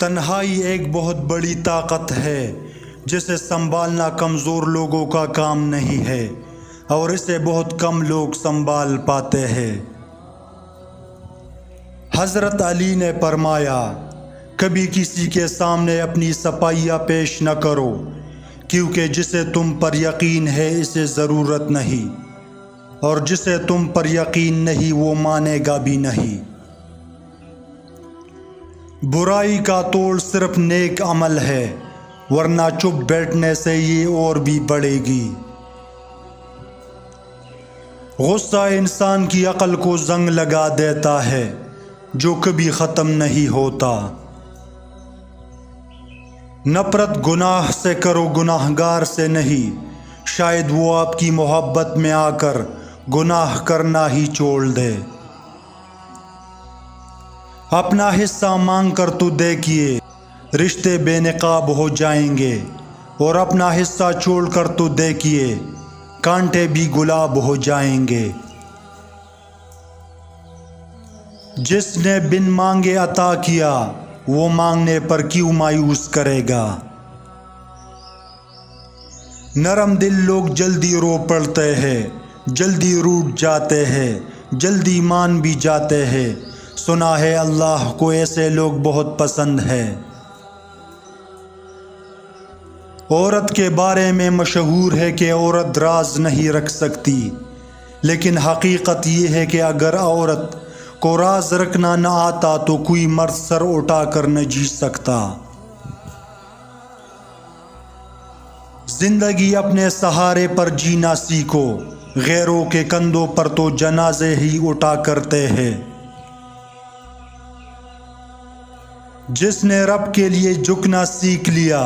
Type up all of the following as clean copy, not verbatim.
تنہائی ایک بہت بڑی طاقت ہے جسے سنبھالنا کمزور لوگوں کا کام نہیں ہے اور اسے بہت کم لوگ سنبھال پاتے ہیں۔ حضرت علی نے فرمایا، کبھی کسی کے سامنے اپنی صفائیاں پیش نہ کرو، کیونکہ جسے تم پر یقین ہے اسے ضرورت نہیں، اور جسے تم پر یقین نہیں وہ مانے گا بھی نہیں۔ برائی کا توڑ صرف نیک عمل ہے، ورنہ چپ بیٹھنے سے یہ اور بھی بڑھے گی۔ غصہ انسان کی عقل کو زنگ لگا دیتا ہے جو کبھی ختم نہیں ہوتا۔ نفرت گناہ سے کرو، گناہگار سے نہیں، شاید وہ آپ کی محبت میں آ کر گناہ کرنا ہی چھوڑ دے۔ اپنا حصہ مانگ کر تو دیکھیے، رشتے بے نقاب ہو جائیں گے، اور اپنا حصہ چھوڑ کر تو دیکھیے، کانٹے بھی گلاب ہو جائیں گے۔ جس نے بن مانگے عطا کیا، وہ مانگنے پر کیوں مایوس کرے گا؟ نرم دل لوگ جلدی رو پڑتے ہیں، جلدی روٹھ جاتے ہیں، جلدی مان بھی جاتے ہیں۔ سنا ہے اللہ کو ایسے لوگ بہت پسند ہے۔ عورت کے بارے میں مشہور ہے کہ عورت راز نہیں رکھ سکتی، لیکن حقیقت یہ ہے کہ اگر عورت کو راز رکھنا نہ آتا تو کوئی مرد سر اٹھا کر نہ جی سکتا۔ زندگی اپنے سہارے پر جینا سیکھو، غیروں کے کندھوں پر تو جنازے ہی اٹھا کرتے ہیں۔ جس نے رب کے لیے جھکنا سیکھ لیا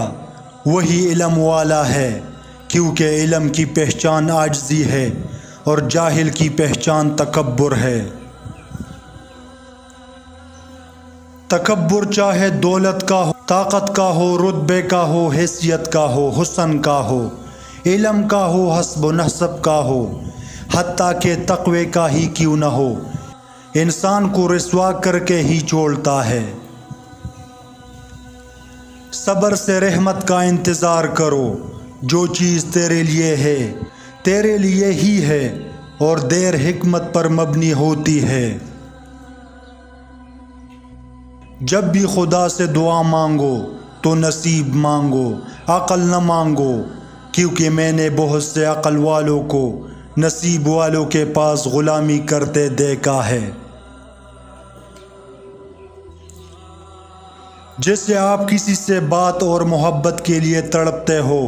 وہی علم والا ہے، کیونکہ علم کی پہچان عاجزی ہے اور جاہل کی پہچان تکبر ہے۔ تکبر چاہے دولت کا ہو، طاقت کا ہو، رتبے کا ہو، حیثیت کا ہو، حسن کا ہو، علم کا ہو، حسب و نسب کا ہو، حتیٰ کہ تقوی کا ہی کیوں نہ ہو، انسان کو رسوا کر کے ہی چھوڑتا ہے۔ صبر سے رحمت کا انتظار کرو، جو چیز تیرے لیے ہے تیرے لیے ہی ہے، اور دیر حکمت پر مبنی ہوتی ہے۔ جب بھی خدا سے دعا مانگو تو نصیب مانگو، عقل نہ مانگو، کیونکہ میں نے بہت سے عقل والوں کو نصیب والوں کے پاس غلامی کرتے دیکھا ہے۔ جیسے آپ کسی سے بات اور محبت کے لیے تڑپتے ہو،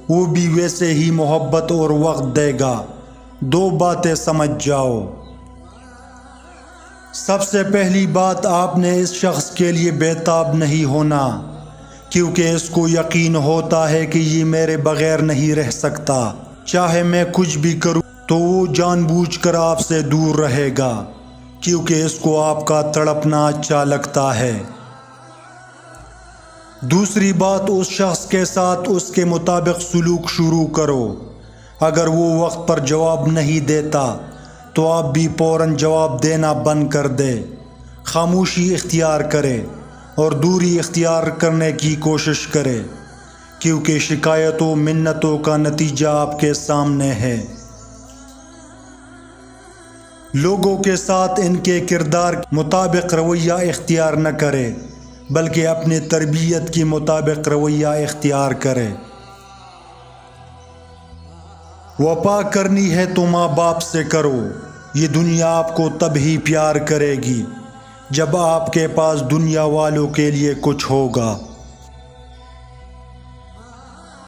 وہ بھی ویسے ہی محبت اور وقت دے گا۔ دو باتیں سمجھ جاؤ۔ سب سے پہلی بات، آپ نے اس شخص کے لیے بےتاب نہیں ہونا، کیونکہ اس کو یقین ہوتا ہے کہ یہ میرے بغیر نہیں رہ سکتا، چاہے میں کچھ بھی کروں تو وہ جان بوجھ کر آپ سے دور رہے گا، کیونکہ اس کو آپ کا تڑپنا اچھا لگتا ہے۔ دوسری بات، اس شخص کے ساتھ اس کے مطابق سلوک شروع کرو۔ اگر وہ وقت پر جواب نہیں دیتا تو آپ بھی فوراً جواب دینا بند کر دے، خاموشی اختیار کرے اور دوری اختیار کرنے کی کوشش کرے، کیونکہ شکایتوں منتوں کا نتیجہ آپ کے سامنے ہے۔ لوگوں کے ساتھ ان کے کردار کے مطابق رویہ اختیار نہ کرے، بلکہ اپنی تربیت کے مطابق رویہ اختیار کرے۔ وفا کرنی ہے تو ماں باپ سے کرو، یہ دنیا آپ کو تب ہی پیار کرے گی جب آپ کے پاس دنیا والوں کے لیے کچھ ہوگا۔